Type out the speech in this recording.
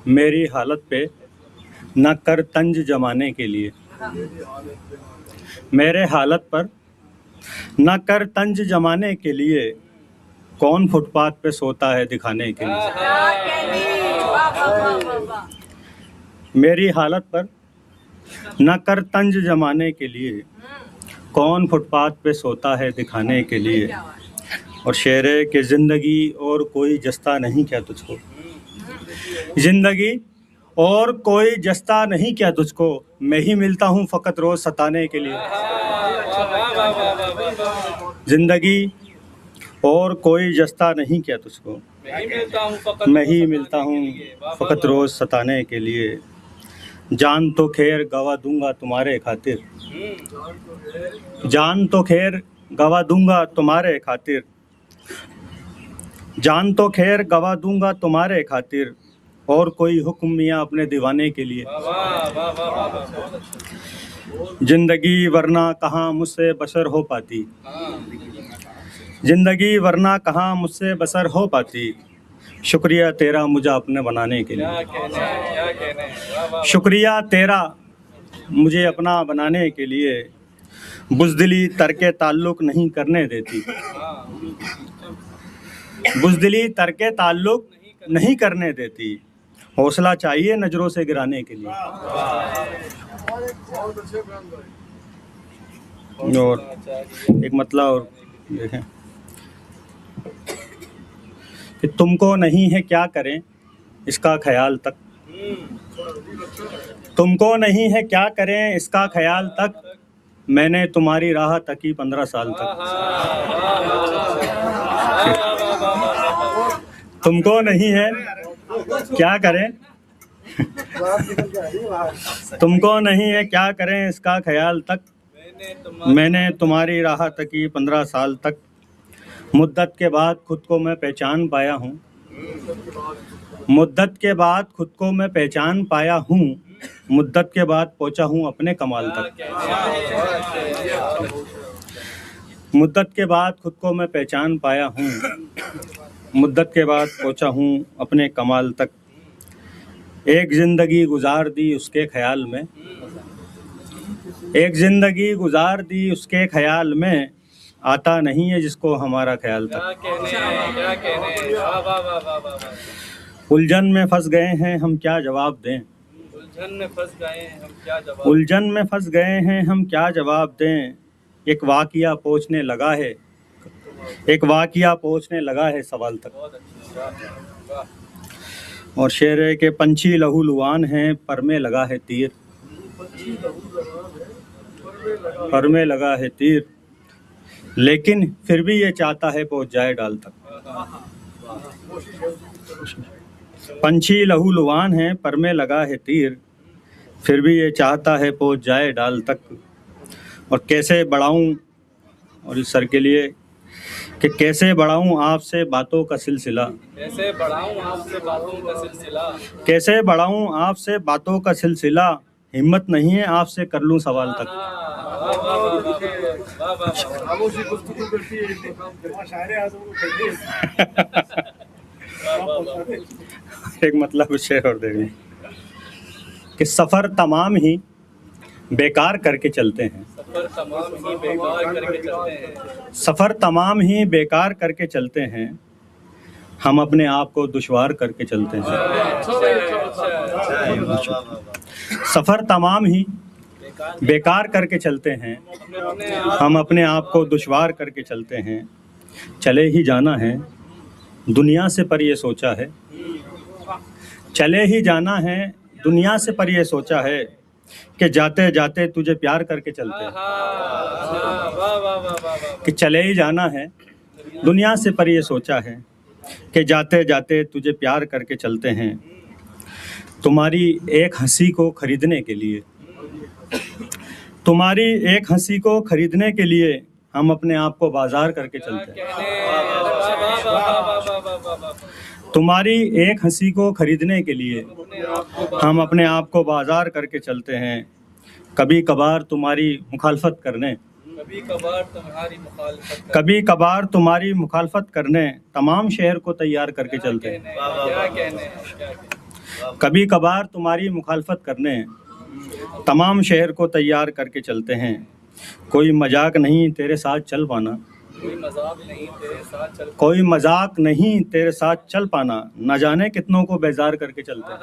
मेरी हालत पे न कर तंज जमाने के लिए। मेरे हालत पर न कर तंज जमाने के लिए, कौन फुटपाथ पे सोता है दिखाने के लिए। मेरी हालत पर न कर तंज जमाने के लिए, कौन फुटपाथ पे सोता है दिखाने के लिए। और शेर है कि ज़िंदगी और कोई जस्ता नहीं क्या तुझको, ज़िंदगी और कोई जस्ता नहीं क्या तुझको, मैं ही मिलता हूँ फ़कत रोज़ सताने के लिए। ज़िंदगी और कोई जस्ता नहीं क्या तुझको, मैं ही मिलता हूँ फ़कत रोज़ सताने के लिए। जान तो खैर गवा दूंगा तुम्हारे खातिर, जान तो खैर गवा दूंगा तुम्हारे खातिर, जान तो खैर गवा दूंगा तुम्हारे खातिर, और कोई हुक्म मियाँ अपने दीवाने के लिए। ज़िंदगी वरना कहाँ मुझसे बसर हो पाती, ज़िंदगी वरना कहाँ मुझसे बसर हो पाती। शुक्रिया तेरा मुझे अपने बनाने के लिए, शुक्रिया तेरा मुझे अपना बनाने के लिए। बुज़दिली तर्के ताल्लुक़ नहीं करने देती, बुज़दिली तर्के ताल्लुक़ नहीं करने देती। हौसला चाहिए नज़रों से गिराने के लिए। और एक मतलब और देखें कि तुमको नहीं है क्या करें इसका ख्याल तक, तुमको नहीं है क्या करें इसका ख्याल तक, मैंने तुम्हारी राह तकी 15 साल तक। तुमको नहीं है क्या करें, तुमको नहीं है क्या करें इसका ख्याल तक, मैंने तुम्हारी राह तकी 15 साल तक। मुद्दत के बाद खुद को मैं पहचान पाया हूँ, मुद्दत के बाद खुद को मैं पहचान पाया हूँ, मुद्दत के बाद पहुँचा हूँ अपने कमाल तक। मुद्दत के बाद खुद को मैं पहचान पाया हूँ, मुद्दत के बाद पहुँचा हूँ अपने कमाल तक। एक ज़िंदगी गुजार दी उसके ख्याल में, एक ज़िंदगी गुजार दी उसके ख्याल में, आता नहीं है जिसको हमारा ख्याल था। उलझन में फंस गए हैं हम क्या जवाब दें, उलझन में फंस गए हैं हम क्या जवाब, उलझन में फंस गए हैं हम क्या जवाब दें। एक वाक़िया पहुँचने लगा है, एक वाक़िया पहुँचने लगा है सवाल तक। और शेर है कि पंछी लहूलुआन हैं पर में लगा है तीर, पर में लगा है तीर, लेकिन फिर भी ये चाहता है पहुँच जाए डाल तक। पंछी लहूलुआन हैं पर में लगा है तीर, फिर भी ये चाहता है पहुँच जाए डाल तक। और कैसे बढ़ाऊँ, और इस सर के लिए कि कैसे बढ़ाऊँ आपसे बातों का सिलसिला, कैसे बढ़ाऊँ आपसे बातों का सिलसिला, कैसे बढ़ाऊँ आपसे बातों का सिलसिला, हिम्मत नहीं है आपसे कर लूँ सवाल तक। एक मतलब शेर और देंगे कि सफ़र तमाम ही बेकार करके चलते हैं, सफ़र तमाम ही बेकार करके चलते हैं, सफ़र तमाम ही बेकार करके चलते हैं, हम अपने आप को दुश्वार करके चलते हैं। सफ़र तमाम ही बेकार करके चलते हैं, हम अपने आप को दुश्वार करके चलते हैं। चले ही जाना है दुनिया से पर ये सोचा है, चले ही जाना है दुनिया से पर ये सोचा है, कि जाते जाते तुझे प्यार करके चलते हैं। कि चले ही जाना है दुनिया से पर ये सोचा है, कि जाते जाते तुझे प्यार करके चलते हैं। तुम्हारी एक हंसी को खरीदने के लिए, तुम्हारी एक हंसी को खरीदने के लिए, हम अपने आप को बाजार करके चलते हैं। तुम्हारी एक हंसी को खरीदने के लिए, हम अपने आप को बाजार करके चलते हैं। कभी कभार तुम्हारी मुखालफत करने, कभी कभार तुम्हारी मुखालफत करने तमाम शहर को तैयार करके चलते हैं। कभी कभार तुम्हारी मुखालफत करने तमाम शहर को तैयार करके चलते हैं। कोई मजाक नहीं तेरे साथ चल पाना, कोई मजाक नहीं तेरे साथ चल पाना, न जाने कितनों को बेजार करके चलते हैं।